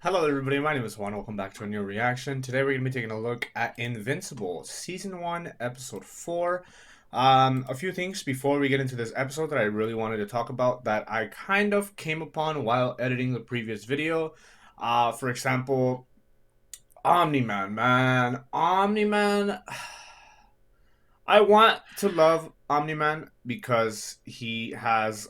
Hello everybody, my name is Juan. Welcome back to a new reaction. Today we're going to be taking a look at Invincible, Season 1, Episode 4. A few things before we get into this episode that I really wanted to talk about that I kind of came upon while editing the previous video. For example, Omni-Man, man. Omni-Man. I want to love Omni-Man because he has,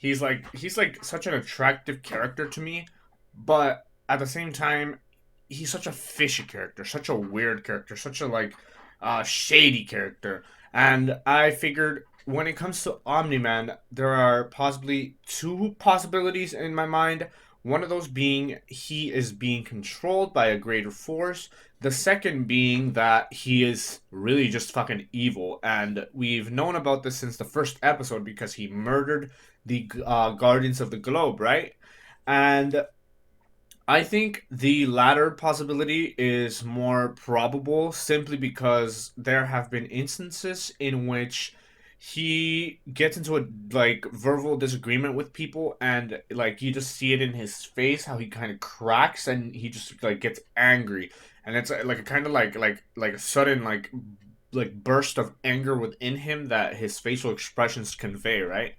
he's like such an attractive character to me, but at the same time, he's such a fishy character, such a weird character, such a shady character. And I figured when it comes to Omni-Man, there are possibly two possibilities in my mind. One of those being he is being controlled by a greater force. The second being that he is really just fucking evil. And we've known about this since the first episode because he murdered the Guardians of the Globe, right? And I think the latter possibility is more probable simply because there have been instances in which he gets into a verbal disagreement with people, and like you just see it in his face how he kind of cracks and he just like gets angry, and it's like a kind of like a sudden burst of anger within him that his facial expressions convey, right?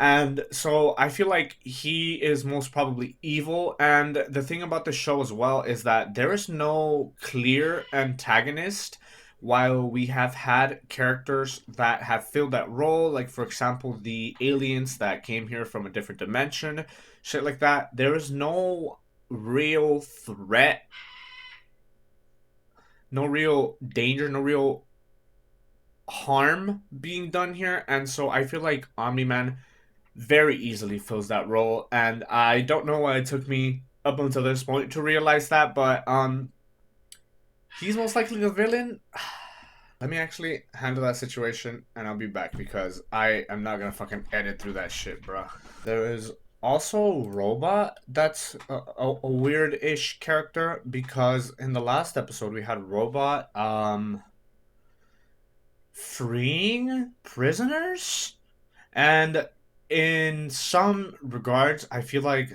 And so I feel like he is most probably evil. And the thing about the show as well is that there is no clear antagonist. While we have had characters that have filled that role, like for example, the aliens that came here from a different dimension, shit like that, there is no real threat, no real danger, no real harm being done here. And so I feel like Omni Man very easily fills that role, and I don't know why it took me up until this point to realize that, but he's most likely the villain. Let me actually handle that situation and I'll be back because I am not gonna fucking edit through that shit, bro. There is also Robot. That's a weird-ish character because in the last episode we had Robot freeing prisoners, and in some regards, I feel like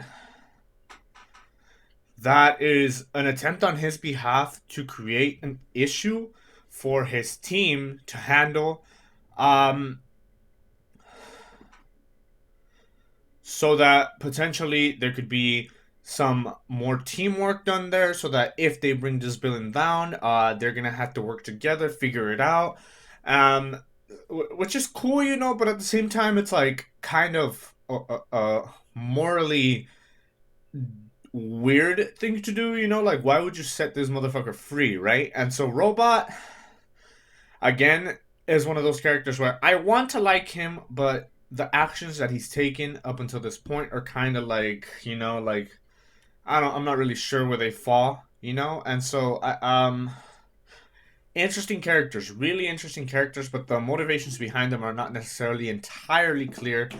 that is an attempt on his behalf to create an issue for his team to handle, um, so that potentially there could be some more teamwork done there so that if they bring this villain down, they're gonna have to work together, figure it out. Um, which is cool, you know, but at the same time, it's like kind of morally weird thing to do, you know? Like, why would you set this motherfucker free, right? And so, Robot, again, is one of those characters where I want to like him, but the actions that he's taken up until this point are kind of like, you know, like, I'm not really sure where they fall, you know? And so, interesting characters, really interesting characters, but the motivations behind them are not necessarily entirely clear.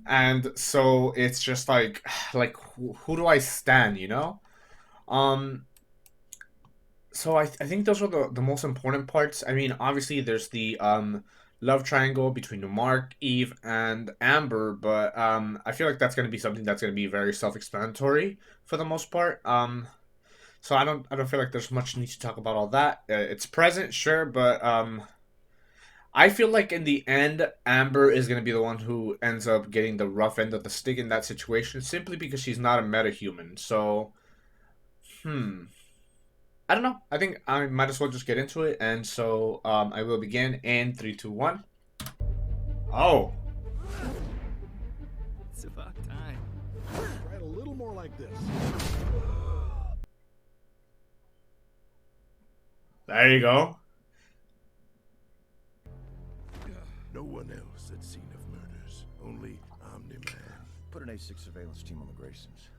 And so it's just like who do I stand, you know? Um, so I think those are the most important parts. I mean, obviously there's the love triangle between Mark, Eve, and Amber, but I feel like that's going to be something that's going to be very self-explanatory for the most part. So I don't feel like there's much need to talk about all that. It's present, sure, but I feel like in the end, Amber is going to be the one who ends up getting the rough end of the stick in that situation, simply because she's not a metahuman. So, hmm. I don't know. I think I might as well just get into it, and so I will begin in three, two, one. Oh, It's about time. Right, a little more like this. there you go. No one else at scene of murders. Only Omni-Man. Put an A6 surveillance team on the Graysons.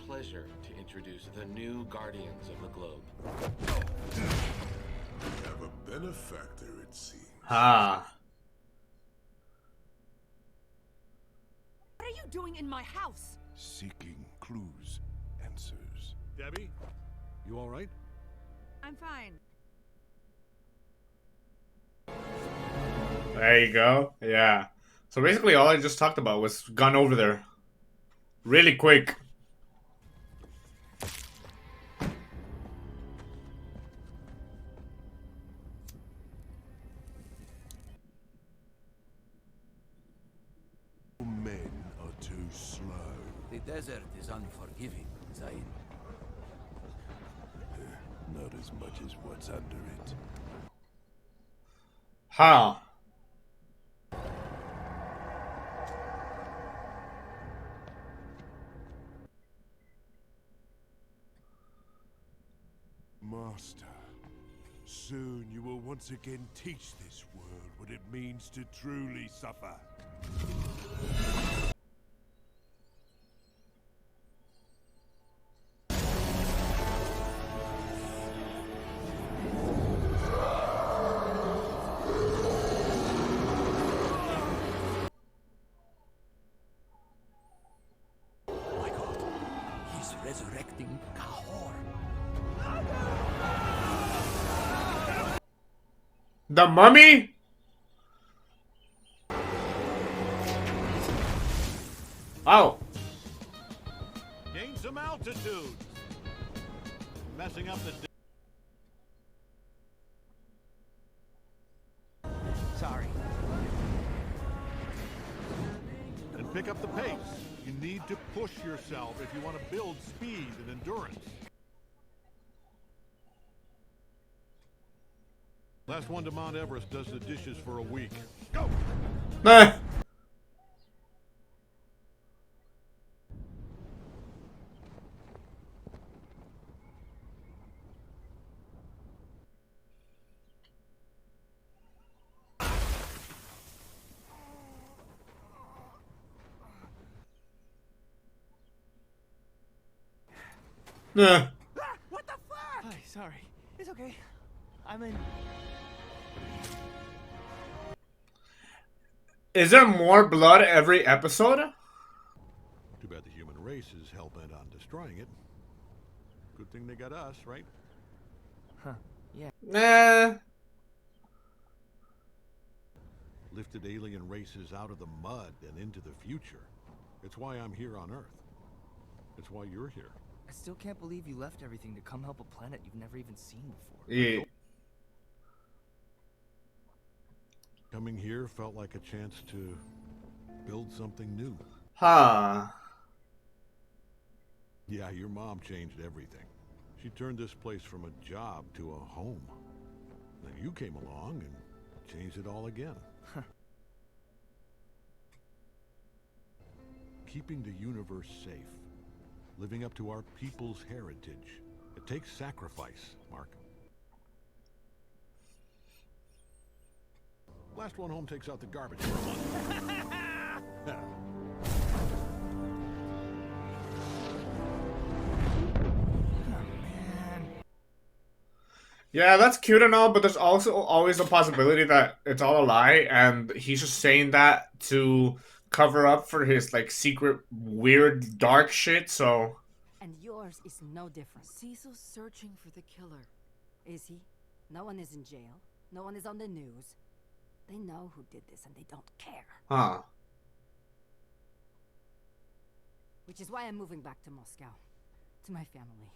Pleasure to introduce the new Guardians of the Globe. We have a benefactor, it seems. Ha. What are you doing in my house? Seeking clues, answers. Debbie, you all right? I'm fine. There you go. Yeah. So basically all I just talked about was gone over there. Really quick. Men are too slow. The desert is unforgiving, Zain. Not as much as what's under it. Huh. Master, soon you will once again teach this world what it means to truly suffer. My God, he's resurrecting Kahor. The mummy? Oh. Gain some altitude. Messing up the. Sorry. And pick up the pace. You need to push yourself if you want to build speed and endurance. Last one to Mount Everest does the dishes for a week. Go! Nah. Nah. What the fuck? Hi, sorry. It's okay. I'm in. Is there more blood every episode? Too bad the human race is hell-bent on destroying it. Good thing they got us, right? Nah. Lifted alien races out of the mud and into the future. It's why I'm here on Earth. It's why you're here. I still can't believe you left everything to come help a planet you've never even seen before. Yeah. Coming here felt like a chance to build something new. Huh. Yeah, your mom changed everything. She turned this place from a job to a home. Then you came along and changed it all again. Keeping the universe safe. Living up to our people's heritage. It takes sacrifice, Mark. Last one home takes out the garbage for a month. Yeah, that's cute and all, but there's also always the possibility that it's all a lie, and he's just saying that to cover up for his, like, secret, weird, dark shit, so... And yours is no different. Cecil's searching for the killer. Is he? No one is in jail. No one is on the news. They know who did this and they don't care. Huh. Which is why I'm moving back to Moscow. To my family.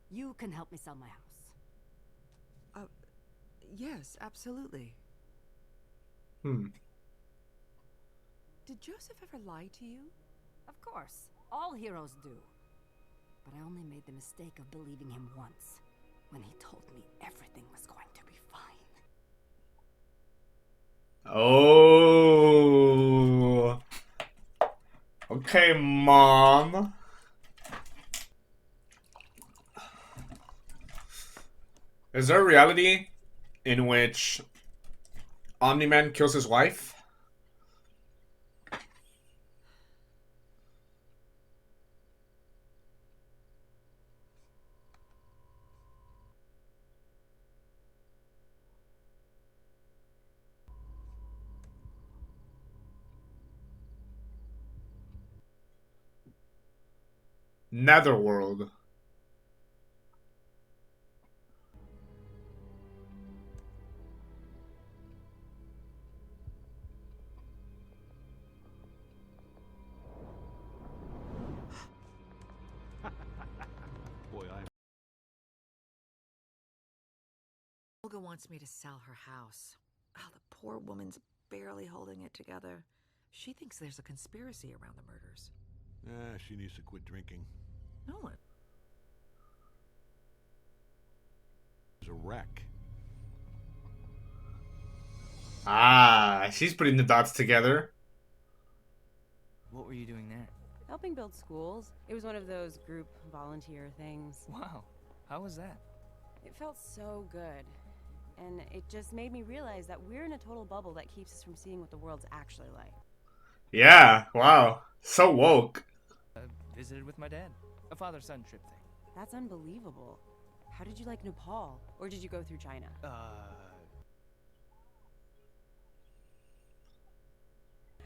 You can help me sell my house. Yes, absolutely. Hmm. Did Joseph ever lie to you? Of course. All heroes do. But I only made the mistake of believing him once. When he told me everything was going to be fine. Oh. Okay, Mom. Is there a reality in which Omni-Man kills his wife? Netherworld. wants me to sell her house. Oh, the poor woman's barely holding it together. She thinks there's a conspiracy around the murders. She needs to quit drinking. No, It's a wreck. Ah, she's putting the dots together. What were you doing there? Helping build schools. It was one of those group volunteer things. Wow. How was that? It felt so good. And it just made me realize that we're in a total bubble that keeps us from seeing what the world's actually like. Yeah, wow. So woke. Visited with my dad. A father-son trip thing. That's unbelievable. How did you like Nepal? Or did you go through China?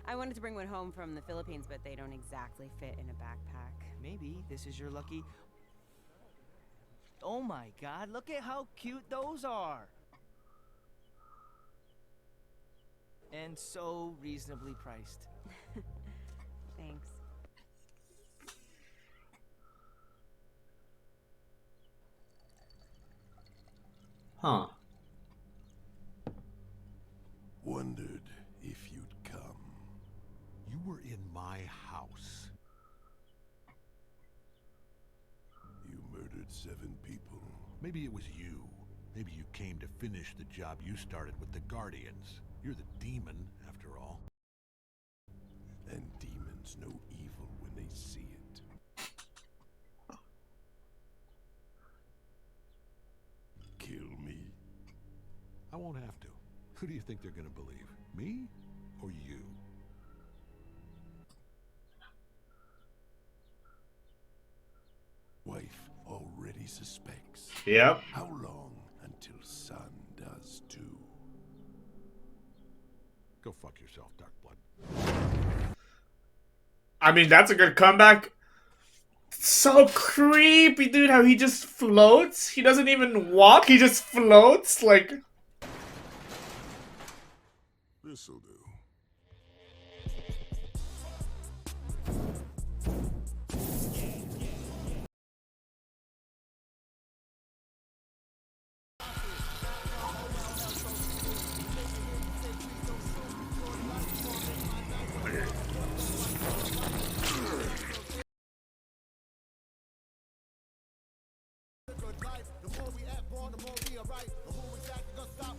I wanted to bring one home from the Philippines, but they don't exactly fit in a backpack. Maybe this is your lucky... Oh my god, look at how cute those are! And so reasonably priced. Thanks. Huh. Wondered if you'd come. You were in my house. You murdered 7 people. Maybe it was you. Maybe you came to finish the job you started with the Guardians. You're the demon, after all. And demons know evil when they see it. Kill me. I won't have to. Who do you think they're gonna believe? Me or you? Wife already suspects. Yep. How long until son does too? Go fuck yourself, Darkblood. I mean, that's a good comeback. So creepy, dude, how he just floats. He doesn't even walk, he just floats, like... This'll do.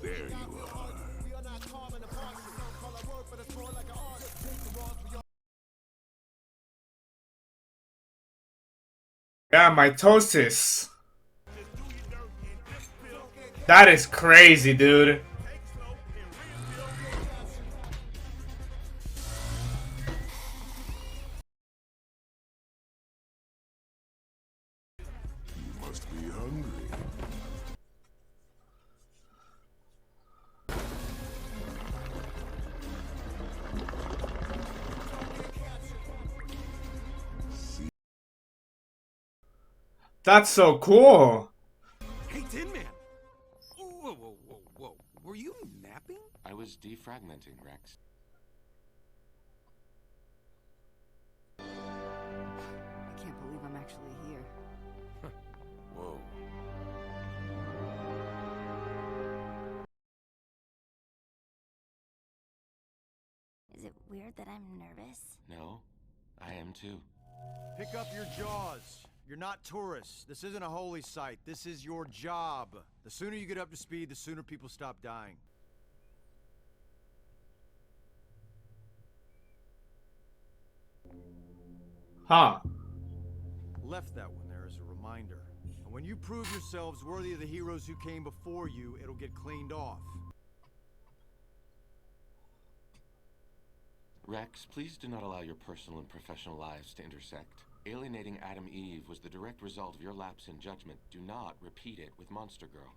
There you are. Yeah, mitosis. That is crazy, dude. You must be hungry. That's so cool. Hey, Tin Man! Whoa, whoa, whoa, whoa. Were you napping? I was defragmenting, Rex. I can't believe I'm actually here. Whoa. Is it weird that I'm nervous? No, I am too. Pick up your jaws. You're not tourists. This isn't a holy site. This is your job. The sooner you get up to speed, the sooner people stop dying. Huh. Left that one there as a reminder. And when you prove yourselves worthy of the heroes who came before you, it'll get cleaned off. Rex, please do not allow your personal and professional lives to intersect. Alienating Adam Eve was the direct result of your lapse in judgment. Do not repeat it with Monster Girl.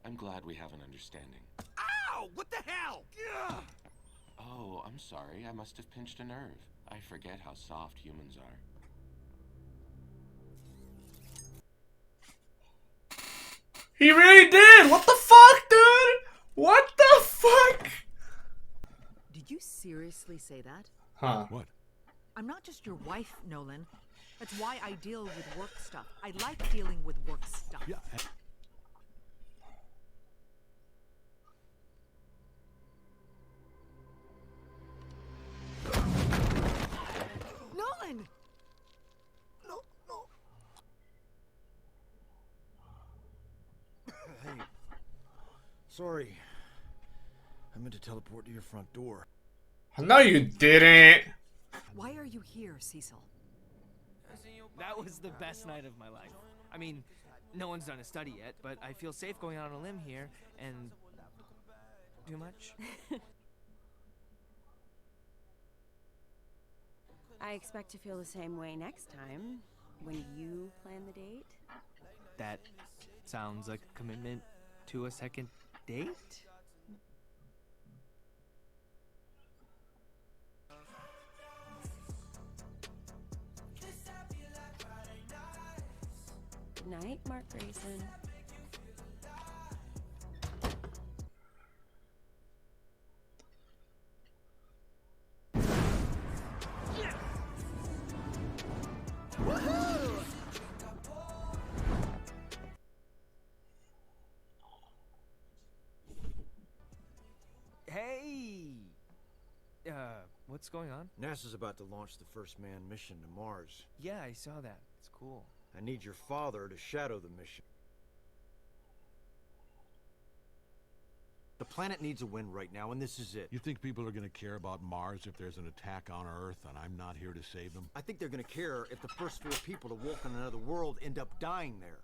I'm glad we have an understanding. Ow! What the hell? Ugh. Oh, I'm sorry. I must have pinched a nerve. I forget how soft humans are. He really did! What the fuck, dude? What the fuck? Did you seriously say that? Huh. What? I'm not just your wife, Nolan. That's why I deal with work stuff. I like dealing with work stuff. Yeah. Nolan! Hey. Sorry. I meant to teleport to your front door. No, you didn't. Why are you here, Cecil? That was the best night of my life. I mean, no one's done a study yet, but I feel safe going out on a limb here and... Too much? I expect to feel the same way next time when you plan the date. That sounds like a commitment to a second date? Good night, Mark Grayson. Hey! What's going on? NASA's about to launch the first manned mission to Mars. Yeah, I saw that. It's cool. I need your father to shadow the mission. The planet needs a win right now, and this is it. You think people are going to care about Mars if there's an attack on Earth and I'm not here to save them? I think they're going to care if the first 4 people to walk on another world end up dying there.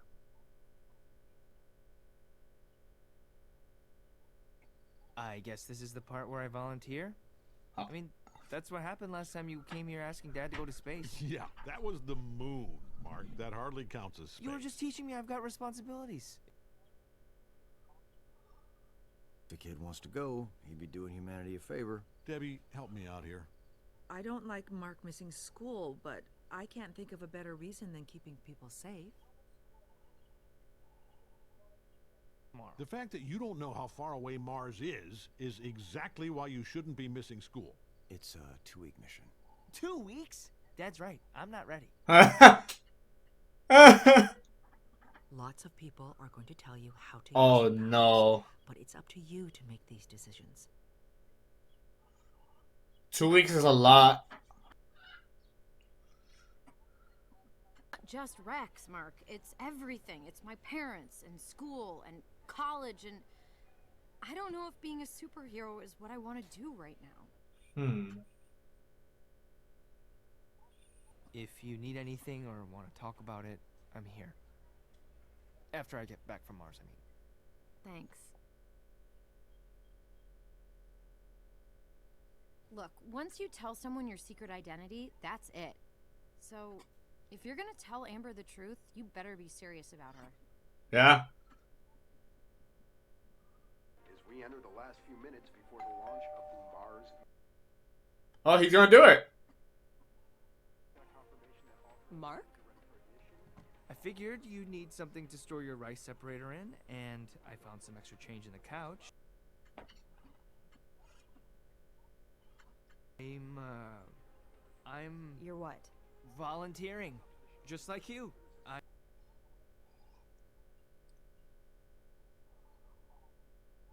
I guess this is the part where I volunteer? I mean, that's what happened last time you came here asking Dad to go to space. Yeah, that was the moon, Mark. That hardly counts as space. You were just teaching me I've got responsibilities. If the kid wants to go, he'd be doing humanity a favor. Debbie, help me out here. I don't like Mark missing school, but I can't think of a better reason than keeping people safe. The fact that you don't know how far away Mars is exactly why you shouldn't be missing school. It's a 2-week mission. 2 weeks? Dad's right. I'm not ready. Lots of people are going to tell you how to Oh, use your powers, no. but it's up to you to make these decisions. 2 weeks is a lot. Just Rex, Mark. It's everything. It's my parents and school and college, and I don't know if being a superhero is what I want to do right now. If you need anything or want to talk about it, I'm here. After I get back from Mars, I mean. Thanks. Look, once you tell someone your secret identity, that's it. So, if you're gonna tell Amber the truth, you better be serious about her. Yeah. As we enter the last few minutes before the launch of the Mars. Oh, he's gonna do it. Mark? I figured you'd need something to store your rice separator in, and I found some extra change in the couch. I'm You're what? volunteering, just like you.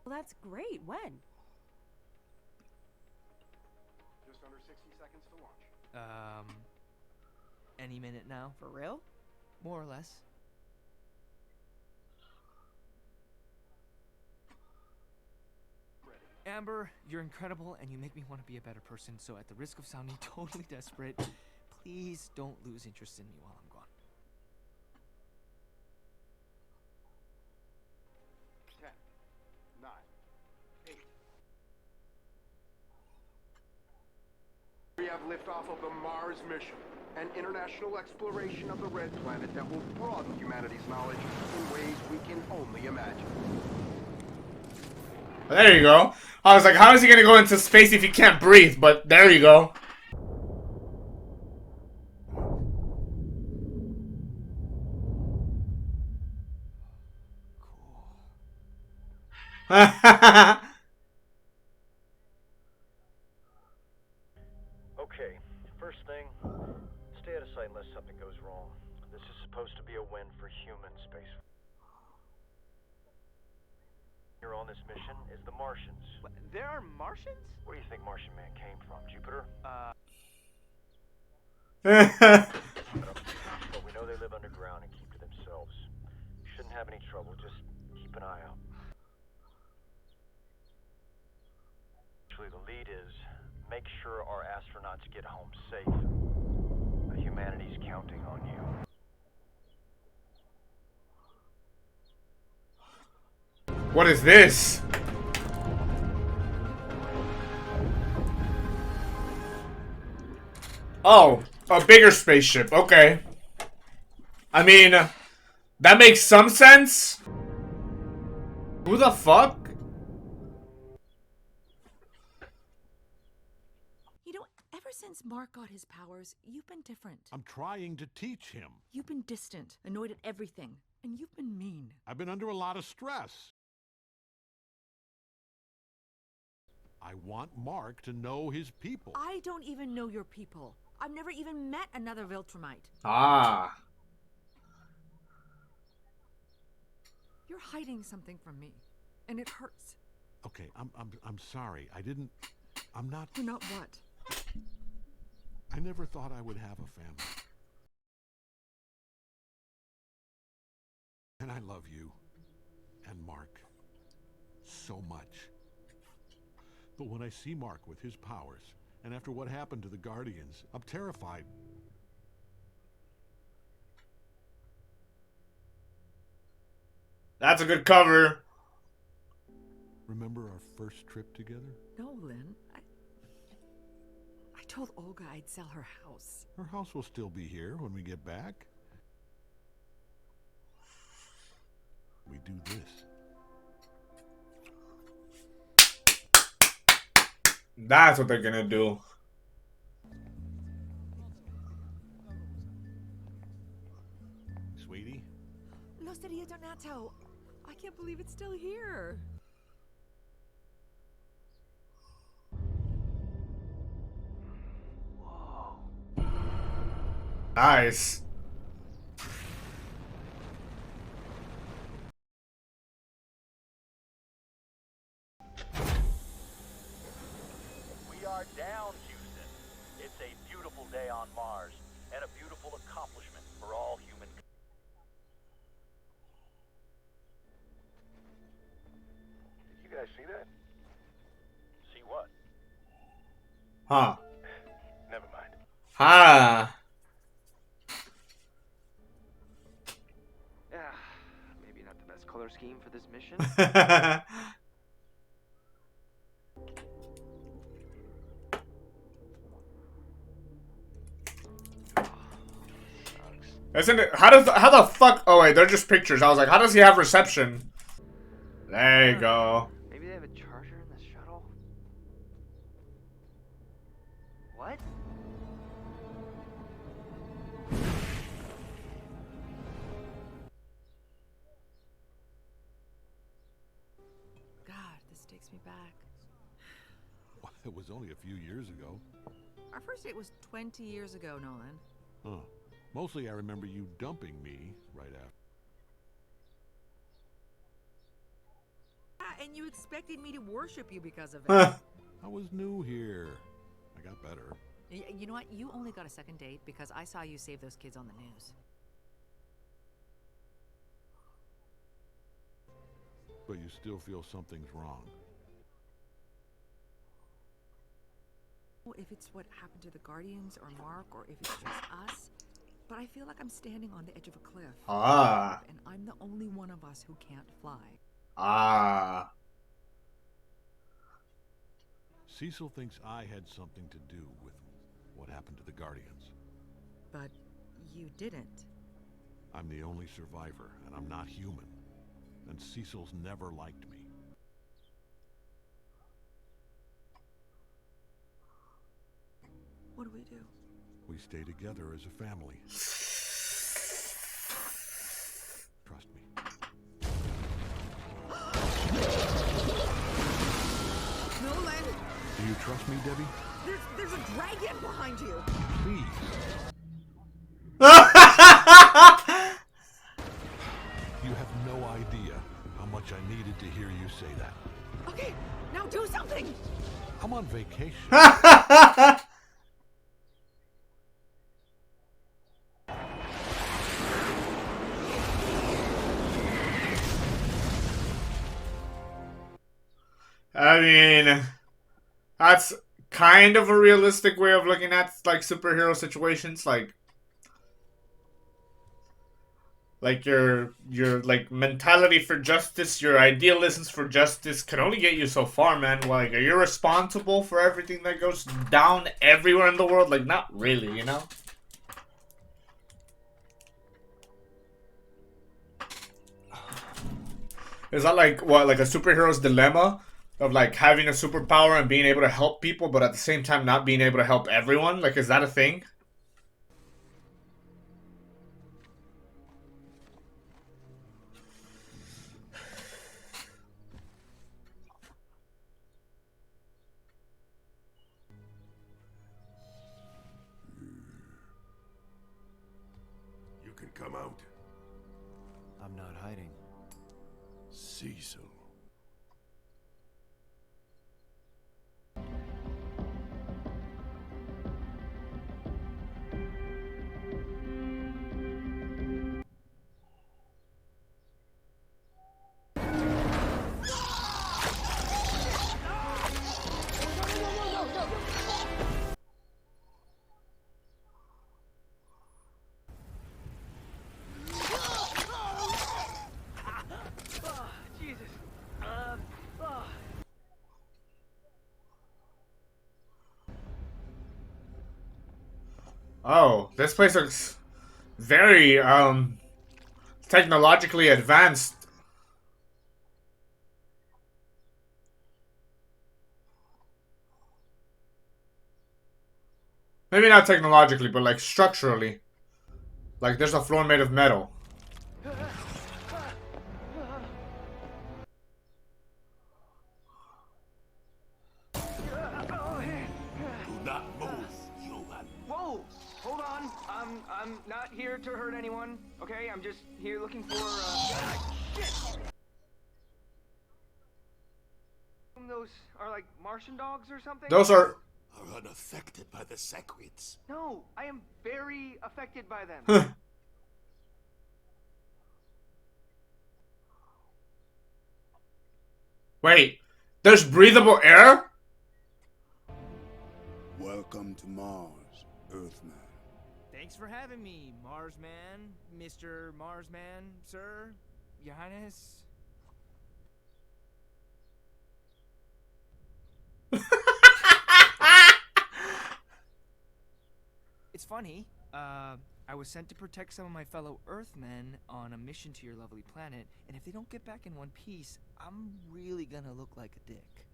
Well, that's great. When? Just under 60 seconds to launch. Any minute now. For real? More or less. Amber, you're incredible and you make me want to be a better person, so at the risk of sounding totally desperate, please don't lose interest in me while I'm gone. 10, 9, 8. We have liftoff of the Mars mission, an international exploration of the Red Planet that will broaden humanity's knowledge in ways we can only imagine. There you go. I was like, how is he gonna go into space if he can't breathe? But there you go. Okay, first thing, this mission is the Martians. What, there are Martians? Where do you think Martian Man came from? Jupiter? But we know they live underground and keep to themselves. Shouldn't have any trouble, just keep an eye out. Actually, the lead is make sure our astronauts get home safe. Humanity's counting on you. What is this? Oh, a bigger spaceship. Okay. I mean, that makes some sense. Who the fuck? You know, ever since Mark got his powers, you've been different. I'm trying to teach him. You've been distant, annoyed at everything, and you've been mean. I've been under a lot of stress. I want Mark to know his people. I don't even know your people. I've never even met another Viltrumite. Ah. You're hiding something from me, and it hurts. Okay, I'm sorry. I'm not. You're not what? I never thought I would have a family. And I love you and Mark so much. But when I see Mark with his powers, and after what happened to the Guardians, I'm terrified. That's a good cover. Remember our first trip together? No, Lynn. I told Olga I'd sell her house. Her house will still be here when we get back. We do this. That's what they're gonna do. Sweetie? Lo sería donato. I can't believe it's still here. Nice. We are down, Houston. It's a beautiful day on Mars, and a beautiful accomplishment for all human. Did you guys see that? See what? Huh. Never mind. Ha. Yeah, maybe not the best color scheme for this mission. Isn't it? How the fuck? Oh wait, they're just pictures. I was like, how does he have reception? There you go. Maybe they have a charger in the shuttle. What? God, this takes me back. Well, it was only a few years ago. Our first date was 20 years ago, Nolan. Huh. Mostly I remember you dumping me right after. Yeah, and you expected me to worship you because of it. I was new here. I got better. You know what? You only got a second date because I saw you save those kids on the news. But you still feel something's wrong. Well, if it's what happened to the Guardians or Mark, or if it's just us, but I feel like I'm standing on the edge of a cliff. Ah. And I'm the only one of us who can't fly. Ah. Cecil thinks I had something to do with what happened to the Guardians. But you didn't. I'm the only survivor, and I'm not human. And Cecil's never liked me. What do we do? We stay together as a family. Trust me. Nolan! Do you trust me, Debbie? There's a dragon behind you! Please. You have no idea how much much I needed to hear you say that. Okay, now do something! I'm on vacation. I mean, that's kind of a realistic way of looking at like superhero situations. Like your like mentality for justice, your idealisms for justice can only get you so far, man. Like, are you responsible for everything that goes down everywhere in the world? Like, not really, you know? Is that like what, like a superhero's dilemma of like having a superpower and being able to help people, but at the same time not being able to help everyone? Like, is that a thing? You can come out. I'm not hiding. Ceasel. Oh, this place looks very technologically advanced. Maybe not technologically, but like structurally. Like there's a floor made of metal. Whoa! Hold on. I'm not here to hurt anyone. Okay, I'm just here looking for. Shit! Those are like Martian dogs or something. Those are unaffected by the Sequids. No, I am very affected by them. Wait, there's breathable air? Welcome to Mars, Earthman. Thanks for having me, Marsman, Mr. Marsman, sir, Your Highness. It's funny, I was sent to protect some of my fellow Earthmen on a mission to your lovely planet, and if they don't get back in one piece, I'm really gonna look like a dick.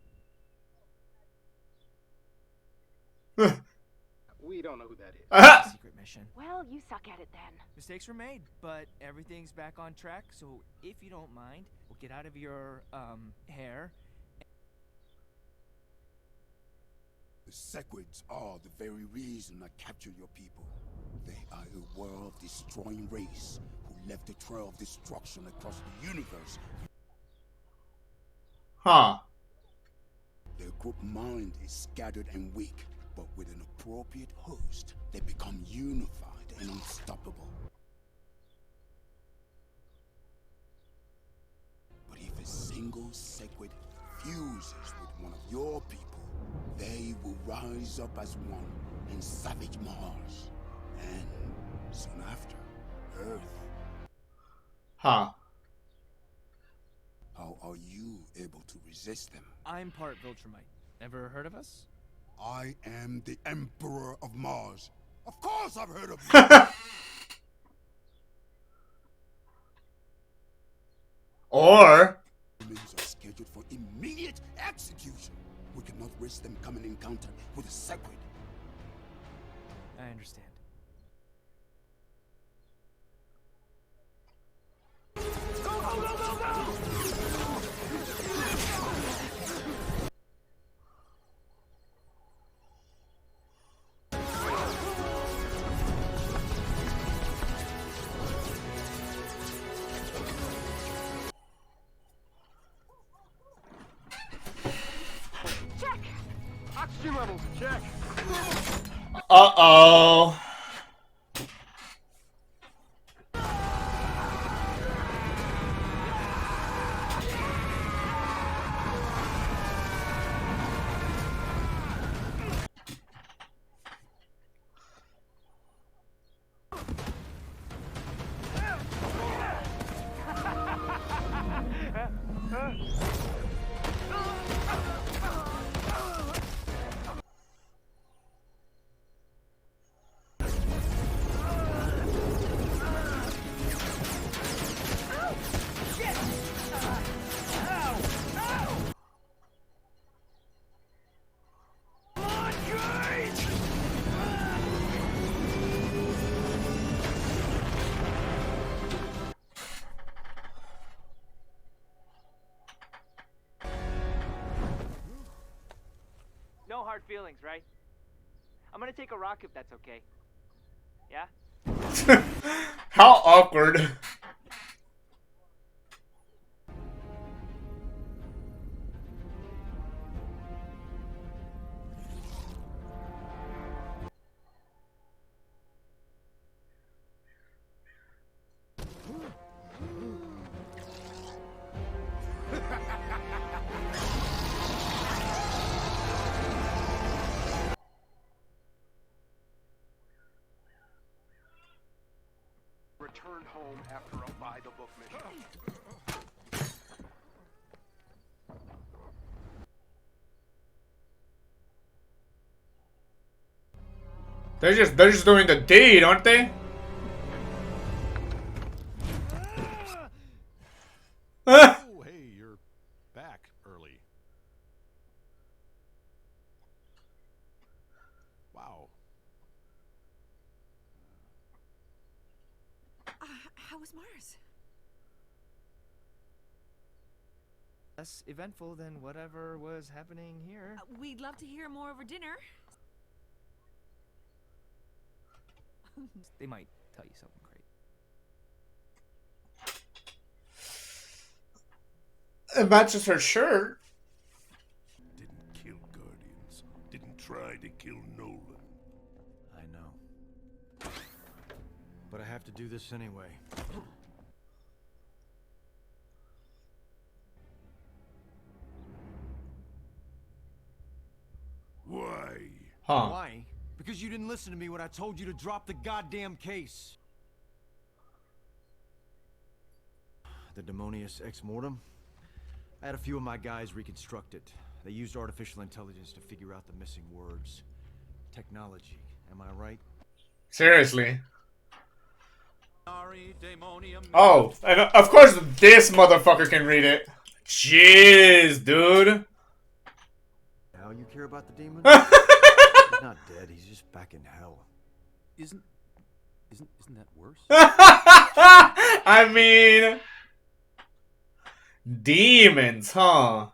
We don't know who that is. Secret mission. Well, you suck at it then. Mistakes were made, but everything's back on track, so if you don't mind, we'll get out of your, hair. The Sequids are the very reason I captured your people. They are a world-destroying race who left a trail of destruction across the universe. Huh. Their group mind is scattered and weak, but with an appropriate host, they become unified and unstoppable. But if a single Sequid fuses with one of your people, they will rise up as one and savage Mars. And soon after, Earth. Huh. How are you able to resist them? I'm part Viltrumite. Ever heard of us? I am the Emperor of Mars. Of course I've heard of you! Or Humans are scheduled for immediate execution. We cannot risk them coming in encounter with a Sequid. I understand. Oxygen levels, check. Uh-oh. No hard feelings, right? I'm gonna take a rock if that's okay. Yeah? How awkward. Returned home after a by-the-book mission. They're just doing the deed, aren't they? Oh, hey, you're back early. Wow. How was Mars? Less eventful than whatever was happening here. We'd love to hear more over dinner. They might tell you something great. It matches her shirt. Didn't kill Guardians. Didn't try to kill Nolan. I know. But I have to do this anyway. Why? Huh. Why? Because you didn't listen to me when I told you to drop the goddamn case. The Demonius Ex Mortem? I had a few of my guys reconstruct it. They used artificial intelligence to figure out the missing words. Technology, am I right? Seriously. Oh, and of course this motherfucker can read it. Jeez, dude. Now you care about the demon? He's not dead, he's just back in hell. Isn't that worse? I mean, demons, huh?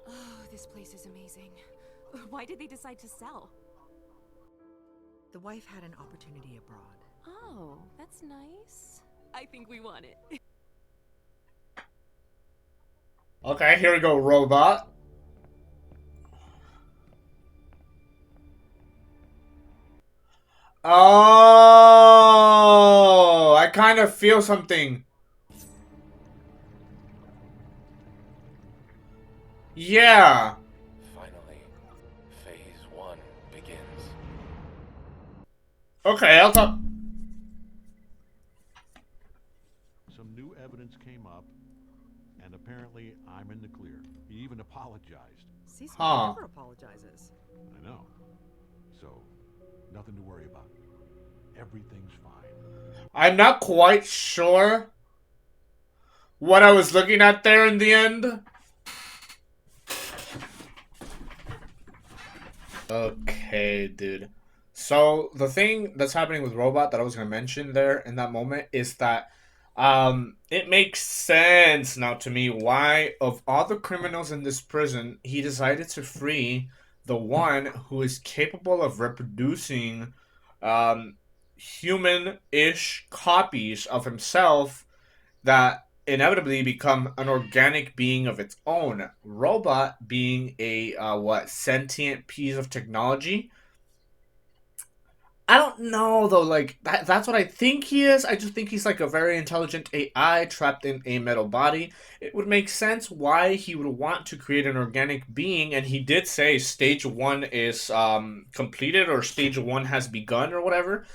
Oh, this place is amazing. Why did they decide to sell? The wife had an opportunity abroad. Oh, that's nice. I think we want it. Okay, here we go, robot. Oh, I kind of feel something. Yeah. Finally, phase 1 begins. Okay, I'll talk. Some new evidence came up, and apparently I'm in the clear. He even apologized. Ceasel never apologizes. I know. So, nothing to worry about. Everything's fine. I'm not quite sure what I was looking at there in the end. Okay, dude. So the thing that's happening with Robot that I was gonna mention there in that moment is that It makes sense now to me why, of all the criminals in this prison, he decided to free the one who is capable of reproducing um, human-ish copies of himself that inevitably become an organic being of its own. Robot being a what sentient piece of technology. I don't know though. Like that's what I think he is. I just think he's like a very intelligent AI trapped in a metal body. It would make sense why he would want to create an organic being, and he did say stage one is completed or stage one has begun or whatever.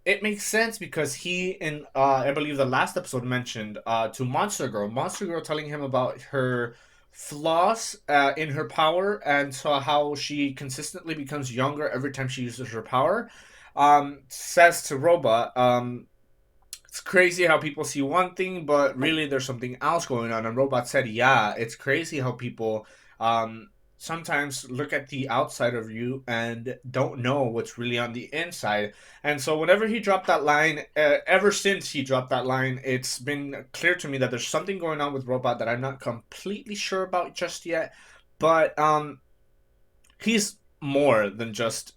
It makes sense because he in I believe the last episode mentioned to Monster Girl telling him about her flaws in her power and so how she consistently becomes younger every time she uses her power. Says to Robot, it's crazy how people see one thing, but really there's something else going on. And Robot said, yeah, it's crazy how people sometimes look at the outside of you and don't know what's really on the inside. And so whenever he dropped that line, ever since he dropped that line, it's been clear to me that there's something going on with Robot that I'm not completely sure about just yet. But he's more than just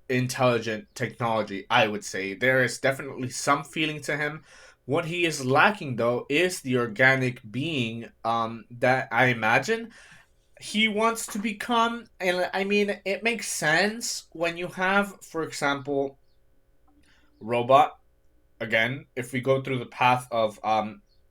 intelligent technology, I would say. There is definitely some feeling to him. What he is lacking, though, is the organic being that I imagine he wants to become. And I mean, it makes sense when you have, for example, Robot. Again, if we go through the path of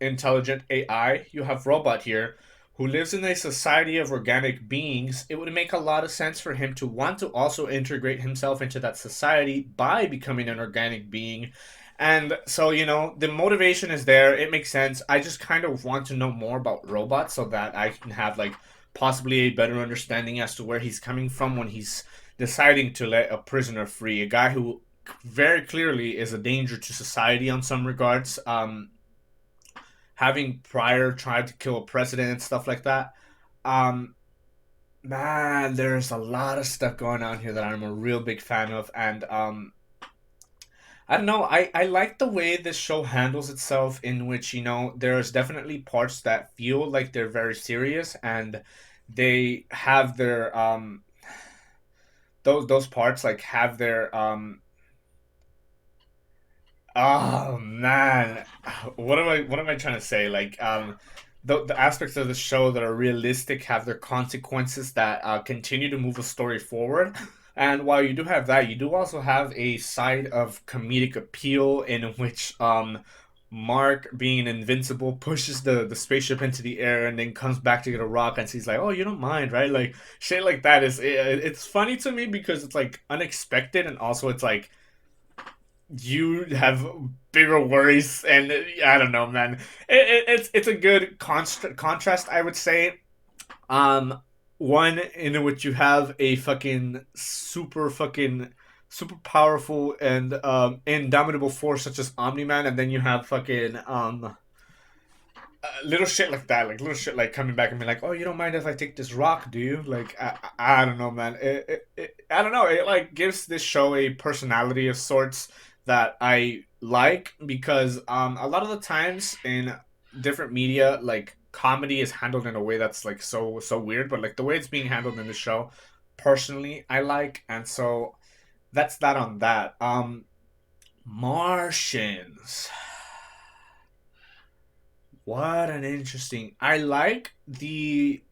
intelligent AI, you have Robot here who lives in a society of organic beings. It would make a lot of sense for him to want to also integrate himself into that society by becoming an organic being. And so, the motivation is there. It makes sense. I just kind of want to know more about Robot so that I can have, like, possibly a better understanding as to where he's coming from when he's deciding to let a prisoner free. A guy who very clearly is a danger to society on some regards. Having prior tried to kill a president and stuff like that. Um, Man, there's a lot of stuff going on here that I'm a real big fan of, and I don't know. I like the way this show handles itself, in which there's definitely parts that feel like they're very serious, and they have their those parts like have their oh man, what am I trying to say? Like the aspects of the show that are realistic have their consequences that continue to move the story forward. And while you do have that, you do also have a side of comedic appeal in which Mark, being invincible, pushes the spaceship into the air and then comes back to get a rock, and he's like, "Oh, you don't mind, right?" Like shit like that it's funny to me because it's like unexpected, and also it's like you have bigger worries, and I don't know, man. It's a good contrast, I would say. Um, One in which you have a fucking super powerful and indomitable force such as Omni-Man, and then you have fucking little shit like that, like little shit like coming back and being like, "Oh, you don't mind if I take this rock, do you?" Like, I don't know, man. I don't know. It like gives this show a personality of sorts that I like because a lot of the times in different media, like comedy is handled in a way that's like so weird, but like the way it's being handled in the show, personally, I like, and so that's that on that. Martians. What an interesting. I like the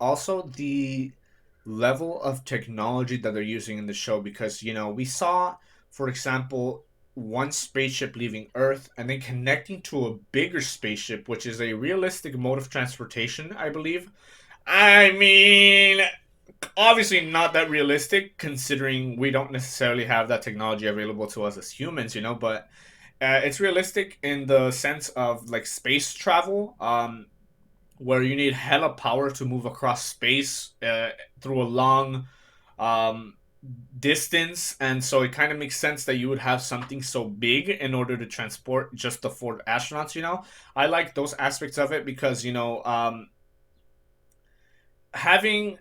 level of technology that they're using in the show because we saw, for example, one spaceship leaving Earth and then connecting to a bigger spaceship, which is a realistic mode of transportation, I believe. I mean, obviously not that realistic considering we don't necessarily have that technology available to us as humans, but it's realistic in the sense of like space travel, where you need hella power to move across space through a long um, distance, and so it kind of makes sense that you would have something so big in order to transport just the four astronauts. I like those aspects of it because having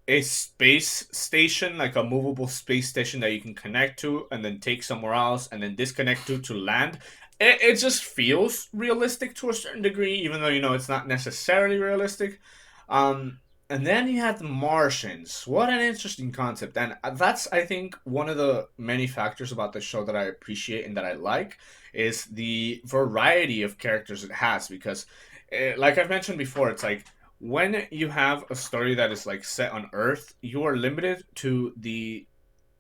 a space station, like a movable space station that you can connect to and then take somewhere else and then disconnect to land. it just feels realistic to a certain degree, even though it's not necessarily realistic. Um, and then you have the Martians. What an interesting concept, and that's I think one of the many factors about the show that I appreciate and that I like is the variety of characters it has. Because, like I've mentioned before, it's like when you have a story that is like set on Earth, you are limited to the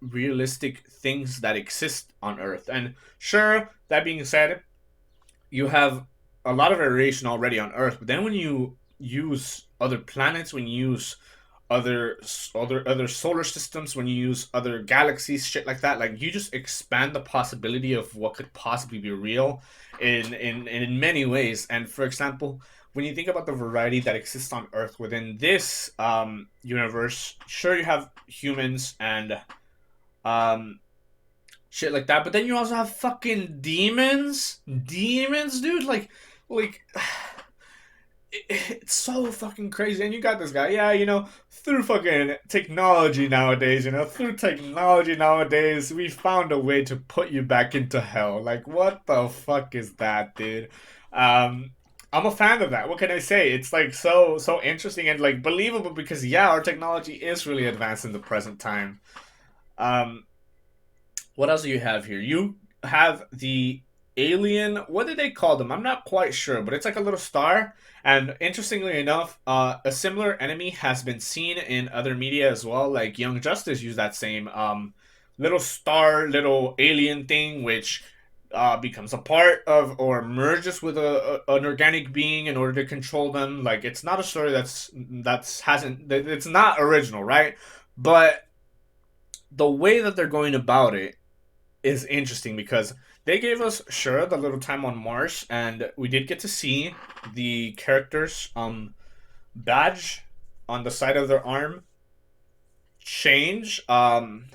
realistic things that exist on Earth. And sure, that being said, you have a lot of variation already on Earth, but then when you use other planets, when you use other solar systems, when you use other galaxies, shit like that, like you just expand the possibility of what could possibly be real in many ways. And for example, when you think about the variety that exists on Earth within this universe, sure you have humans and um shit like that, but then you also have fucking demons, dude. Like it's so fucking crazy. And you got this guy, yeah, through fucking technology nowadays, we found a way to put you back into hell. Like, what the fuck is that, dude? I'm a fan of that. What can I say? It's like so interesting and like believable because yeah, our technology is really advanced in the present time. Um, what else do you have here? You have the alien. What did they call them? I'm not quite sure, but it's like a little star. And interestingly enough, a similar enemy has been seen in other media as well. Like Young Justice used that same little star, little alien thing, which becomes a part of or merges with an organic being in order to control them. Like it's not a story it's not original, right? But the way that they're going about it is interesting because they gave us sure the little time on Mars, and we did get to see the characters badge on the side of their arm change. Um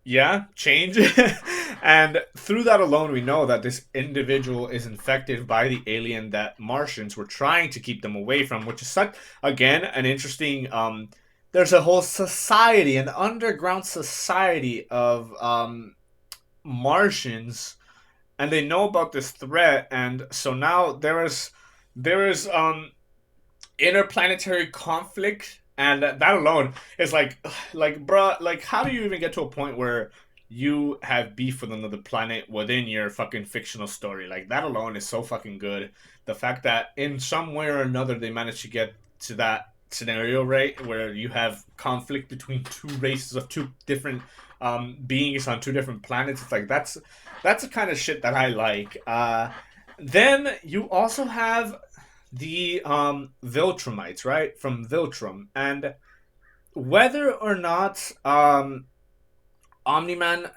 yeah, change. And through that alone, we know that this individual is infected by the alien that Martians were trying to keep them away from, which is such, again, an interesting. There's a whole society, an underground society of Martians, and they know about this threat, and so now there is interplanetary conflict, and that alone is like bruh, like how do you even get to a point where you have beef with another planet within your fucking fictional story? Like that alone is so fucking good. The fact that in some way or another they managed to get to that scenario, right, where you have conflict between two races of two different beings on two different planets. It's like that's the kind of shit that I like. Then you also have the Viltrumites, right? From Viltrum. And whether or not Omni-Man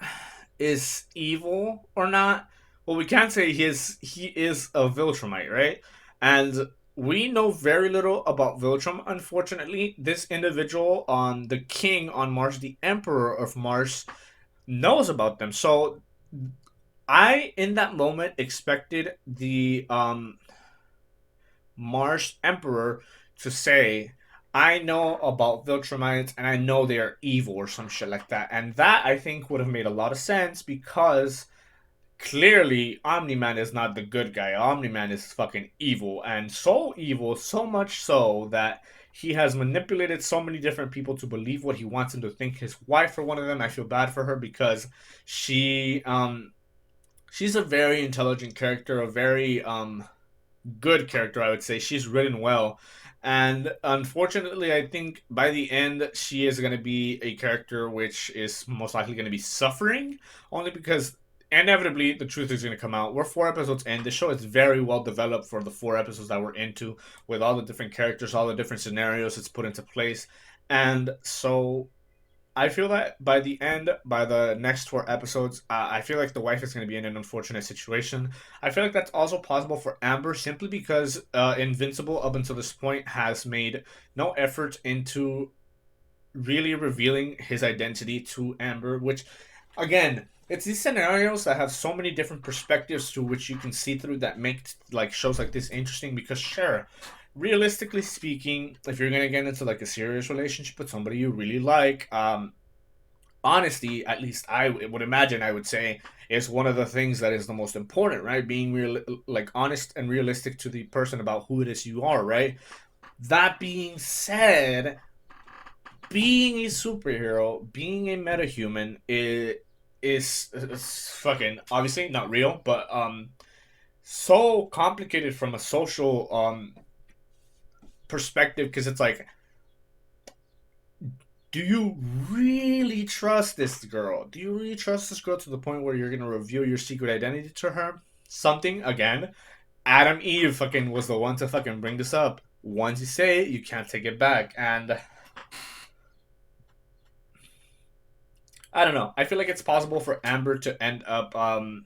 is evil or not, well, we can't say he is a Viltrumite, right? And we know very little about Viltrum, unfortunately. This individual on the king on Mars, the emperor of Mars, knows about them. So I in that moment expected the Mars Emperor to say, I know about Viltrumites and I know they are evil or some shit like that. And that I think would have made a lot of sense because clearly Omni-Man is not the good guy. Omni-Man is fucking evil, so much so that he has manipulated so many different people to believe what he wants them to think. His wife, for one of them, I feel bad for her because she's a very intelligent character, a very good character, I would say. She's written well. And unfortunately, I think by the end, she is going to be a character which is most likely going to be suffering, only because inevitably the truth is going to come out. We're 4 episodes in. The show is very well developed for the 4 episodes that we're into, with all the different characters, all the different scenarios it's put into place. And so I feel that by the end, by the next 4 episodes, I feel like the wife is going to be in an unfortunate situation. I feel like that's also possible for Amber simply because Invincible, up until this point, has made no effort into really revealing his identity to Amber, which, again, it's these scenarios that have so many different perspectives to which you can see through that make like shows like this interesting because sure, realistically speaking, if you're gonna get into like a serious relationship with somebody you really like, honesty, at least I would imagine, I would say, is one of the things that is the most important, right? Being real, like honest and realistic to the person about who it is you are, right? That being said, being a superhero, being a metahuman is fucking obviously not real, but so complicated from a social perspective, because it's like, do you really trust this girl? Do you really trust this girl to the point where you're gonna reveal your secret identity to her? Something again. Adam Eve fucking was the one to fucking bring this up. Once you say it, you can't take it back, and I don't know. I feel like it's possible for Amber to end up um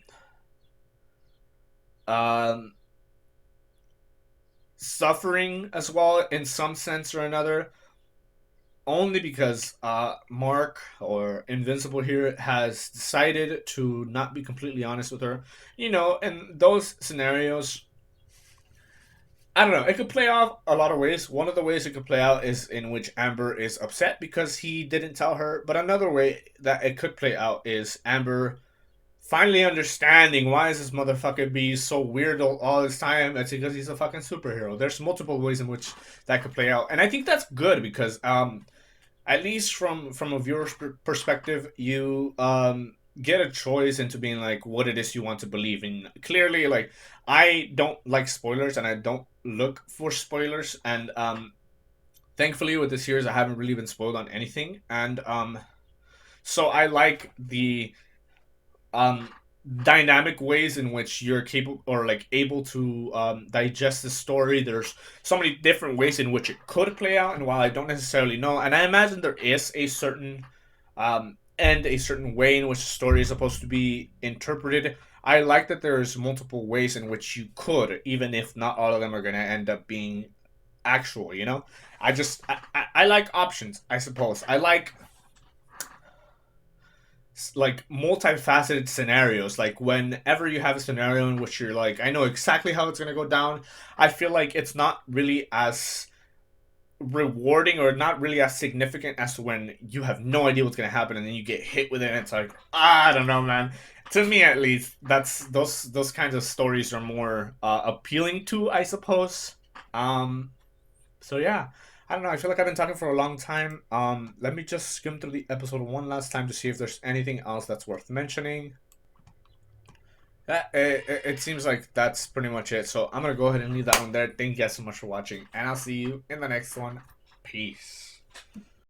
suffering as well in some sense or another, only because Mark or Invincible here has decided to not be completely honest with her. You know, in those scenarios, I don't know. It could play off a lot of ways. One of the ways it could play out is in which Amber is upset because he didn't tell her. But another way that it could play out is Amber finally understanding why is this motherfucker be so weird all this time. It's because he's a fucking superhero. There's multiple ways in which that could play out, and I think that's good because at least from a viewer's perspective, you get a choice into being like what it is you want to believe in. Clearly, like I don't like spoilers and I don't look for spoilers, and thankfully with this series I haven't really been spoiled on anything, and so I like the um dynamic ways in which you're capable or like able to digest the story. There's so many different ways in which it could play out, and while I don't necessarily know, and I imagine there is a certain and a certain way in which the story is supposed to be interpreted, I like that there's multiple ways in which you could, even if not all of them are going to end up being actual, you know. I like options, I suppose. I like multifaceted scenarios. Like whenever you have a scenario in which you're like, I know exactly how it's going to go down, I feel like it's not really as rewarding or not really as significant as when you have no idea what's going to happen and then you get hit with it and it's like, I don't know, man. To me at least, that's those kinds of stories are more appealing to, I suppose. So yeah, I don't know. I feel like I've been talking for a long time. Let me just skim through the episode one last time to see if there's anything else that's worth mentioning. It seems like that's pretty much it. So I'm gonna go ahead and leave that one there. Thank you guys so much for watching, and I'll see you in the next one. Peace.